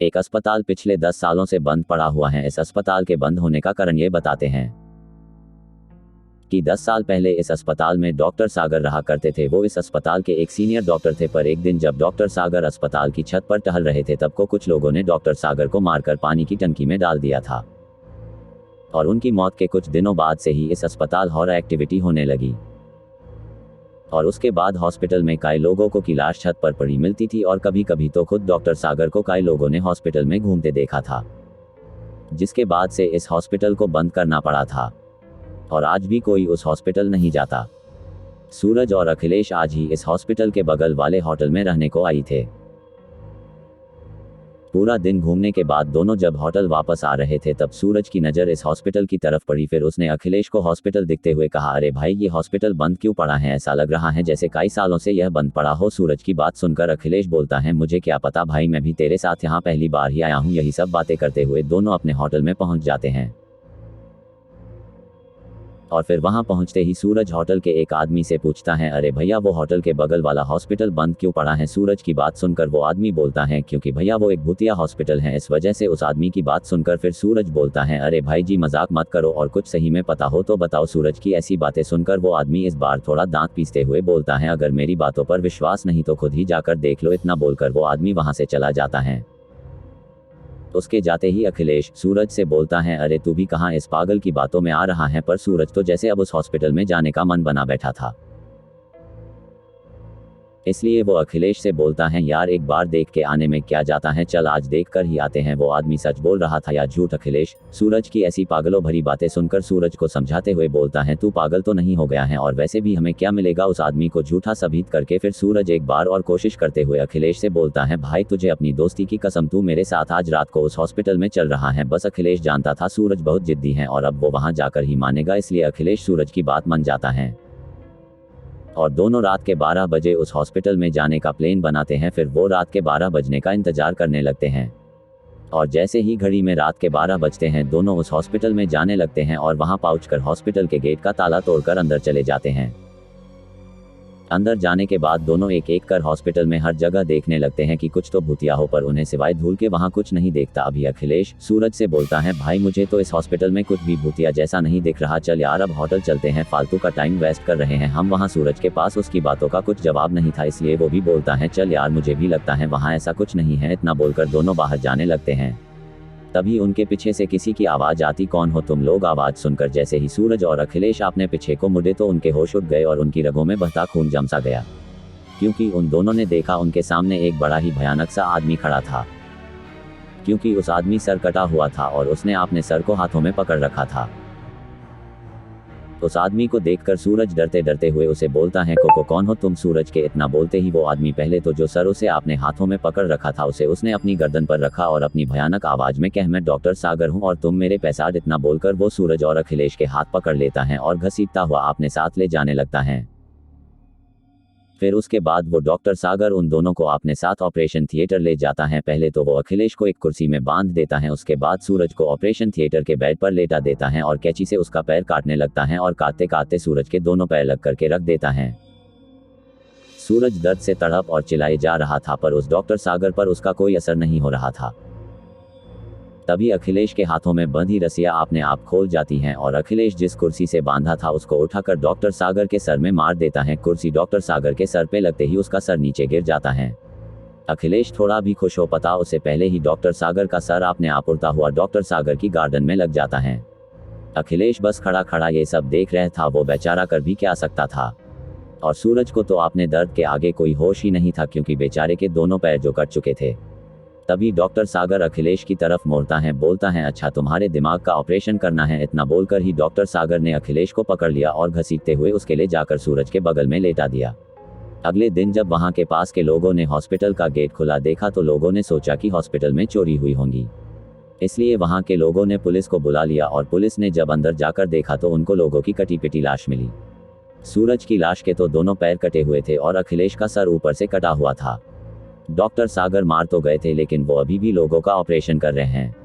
एक अस्पताल पिछले 10 सालों से बंद पड़ा हुआ है। इस अस्पताल के बंद होने का कारण ये बताते हैं कि 10 साल पहले इस अस्पताल में डॉक्टर सागर रहा करते थे। वो इस अस्पताल के एक सीनियर डॉक्टर थे, पर एक दिन जब डॉक्टर सागर अस्पताल की छत पर टहल रहे थे तब को कुछ लोगों ने डॉक्टर सागर को मारकर पानी की टंकी में डाल दिया था और उनकी मौत के कुछ दिनों बाद से ही इस अस्पताल हॉरर एक्टिविटी होने लगी और उसके बाद हॉस्पिटल में कई लोगों को की लाश छत पर पड़ी मिलती थी और कभी कभी तो खुद डॉक्टर सागर को कई लोगों ने हॉस्पिटल में घूमते देखा था, जिसके बाद से इस हॉस्पिटल को बंद करना पड़ा था और आज भी कोई उस हॉस्पिटल नहीं जाता। सूरज और अखिलेश आज ही इस हॉस्पिटल के बगल वाले होटल में रहने को आई थे। पूरा दिन घूमने के बाद दोनों जब होटल वापस आ रहे थे तब सूरज की नज़र इस हॉस्पिटल की तरफ पड़ी। फिर उसने अखिलेश को हॉस्पिटल दिखते हुए कहा, अरे भाई ये हॉस्पिटल बंद क्यों पड़ा है? ऐसा लग रहा है जैसे कई सालों से यह बंद पड़ा हो। सूरज की बात सुनकर अखिलेश बोलता है, मुझे क्या पता भाई, मैं भी तेरे साथ यहाँ पहली बार ही आया हूँ। यही सब बातें करते हुए दोनों अपने होटल में पहुँच जाते हैं और फिर वहां पहुंचते ही सूरज होटल के एक आदमी से पूछता है, अरे भैया वो होटल के बगल वाला हॉस्पिटल बंद क्यों पड़ा है? सूरज की बात सुनकर वो आदमी बोलता है, क्योंकि भैया वो एक भूतिया हॉस्पिटल है, इस वजह से। उस आदमी की बात सुनकर फिर सूरज बोलता है, अरे भाई जी मजाक मत करो और कुछ सही में पता हो तो बताओ। सूरज की ऐसी बातें सुनकर वो आदमी इस बार थोड़ा दांत पीसते हुए बोलता है, अगर मेरी बातों पर विश्वास नहीं तो खुद ही जाकर देख लो। इतना बोलकर वो आदमी वहां से चला जाता है। उसके जाते ही अखिलेश सूरज से बोलता है, अरे तू भी कहाँ इस पागल की बातों में आ रहा है? पर सूरज तो जैसे अब उस हॉस्पिटल में जाने का मन बना बैठा था, इसलिए वो अखिलेश से बोलता है, यार एक बार देख के आने में क्या जाता है, चल आज देख कर ही आते हैं। वो आदमी सच बोल रहा था या झूठ? अखिलेश सूरज की ऐसी पागलों भरी बातें सुनकर सूरज को समझाते हुए बोलता है, तू पागल तो नहीं हो गया है? और वैसे भी हमें क्या मिलेगा उस आदमी को झूठा साबित करके? फिर सूरज एक बार और कोशिश करते हुए अखिलेश से बोलता है, भाई तुझे अपनी दोस्ती की कसम, तू मेरे साथ आज रात को उस हॉस्पिटल में चल रहा है? बस अखिलेश जानता था सूरज बहुत जिद्दी है और अब वो वहां जाकर ही मानेगा, इसलिए अखिलेश सूरज की बात मान जाता है और दोनों रात के 12 बजे उस हॉस्पिटल में जाने का प्लान बनाते हैं। फिर वो रात के 12 बजने का इंतजार करने लगते हैं और जैसे ही घड़ी में रात के 12 बजते हैं दोनों उस हॉस्पिटल में जाने लगते हैं और वहां पहुंचकर हॉस्पिटल के गेट का ताला तोड़कर अंदर चले जाते हैं। अंदर जाने के बाद दोनों एक एक कर हॉस्पिटल में हर जगह देखने लगते हैं कि कुछ तो भूतिया हो, पर उन्हें सिवाय धूल के वहां कुछ नहीं देखता। अभी अखिलेश सूरज से बोलता है, भाई मुझे तो इस हॉस्पिटल में कुछ भी भूतिया जैसा नहीं दिख रहा, चल यार अब होटल चलते हैं, फालतू का टाइम वेस्ट कर रहे हैं हम। वहां सूरज के पास उसकी बातों का कुछ जवाब नहीं था, इसलिए वो भी बोलता है, चल यार मुझे भी लगता है वहां ऐसा कुछ नहीं है। इतना बोलकर दोनों बाहर जाने लगते हैं। तभी उनके पीछे से किसी की आवाज आती, कौन हो तुम लोग? आवाज सुनकर जैसे ही सूरज और अखिलेश अपने पीछे को मुड़े तो उनके होश उड़ गए और उनकी रगों में बहता खून जम सा गया, क्योंकि उन दोनों ने देखा उनके सामने एक बड़ा ही भयानक सा आदमी खड़ा था। क्योंकि उस आदमी सर कटा हुआ था और उसने अपने सर को हाथों में पकड़ रखा था। उस आदमी को देखकर सूरज डरते डरते हुए उसे बोलता है, कोको कौन हो तुम? सूरज के इतना बोलते ही वो आदमी पहले तो जो सर उसे अपने हाथों में पकड़ रखा था उसे उसने अपनी गर्दन पर रखा और अपनी भयानक आवाज में कहा, मैं डॉक्टर सागर हूं और तुम मेरे पैसा। इतना बोलकर वो सूरज और अखिलेश के हाथ पकड़ लेता है और घसीटता हुआ अपने साथ ले जाने लगता है। फिर उसके बाद वो डॉक्टर सागर उन दोनों को अपने साथ ऑपरेशन थिएटर ले जाता है। पहले तो वो अखिलेश को एक कुर्सी में बांध देता है, उसके बाद सूरज को ऑपरेशन थिएटर के बेड पर लेटा देता है और कैंची से उसका पैर काटने लगता है और काटते काटते सूरज के दोनों पैर अलग करके रख देता है। सूरज दर्द से तड़प और चिल्लाए जा रहा था, पर उस डॉक्टर सागर पर उसका कोई असर नहीं हो रहा था। तभी अखिलेश के हाथों में बंधी रस्सियां अपने आप खोल जाती हैं और अखिलेश जिस कुर्सी से बांधा था उसको उठाकर डॉक्टर सागर के सर में मार देता है। कुर्सी डॉक्टर सागर के सर पे लगते ही उसका सर नीचे गिर जाता है। अखिलेश थोड़ा भी खुश हो पता उससे पहले ही डॉक्टर सागर का सर अपने आप उड़ता हुआ डॉक्टर सागर की गार्डन में लग जाता है। अखिलेश बस खड़ा खड़ा ये सब देख रहा था, वो बेचारा कर भी क्या सकता था। और सूरज को तो अपने दर्द के आगे कोई होश ही नहीं था, क्योंकि बेचारे के दोनों पैर जो कट चुके थे। तभी डॉक्टर सागर अखिलेश की तरफ मोड़ता है, बोलता है, अच्छा तुम्हारे दिमाग का ऑपरेशन करना है? इतना बोलकर ही डॉक्टर सागर ने अखिलेश को पकड़ लिया और घसीटते हुए उसके ले जाकर सूरज के बगल में लेटा दिया। अगले दिन जब वहां के पास के लोगों ने हॉस्पिटल का गेट खुला देखा तो लोगों ने सोचा कि हॉस्पिटल में चोरी हुई होंगी, इसलिए वहां के लोगों ने पुलिस को बुला लिया और पुलिस ने जब अंदर जाकर देखा तो उनको लोगों की कटी पिटी लाश मिली। सूरज की लाश के तो दोनों पैर कटे हुए थे और अखिलेश का सर ऊपर से कटा हुआ था। डॉक्टर सागर मार तो गए थे, लेकिन वो अभी भी लोगों का ऑपरेशन कर रहे हैं।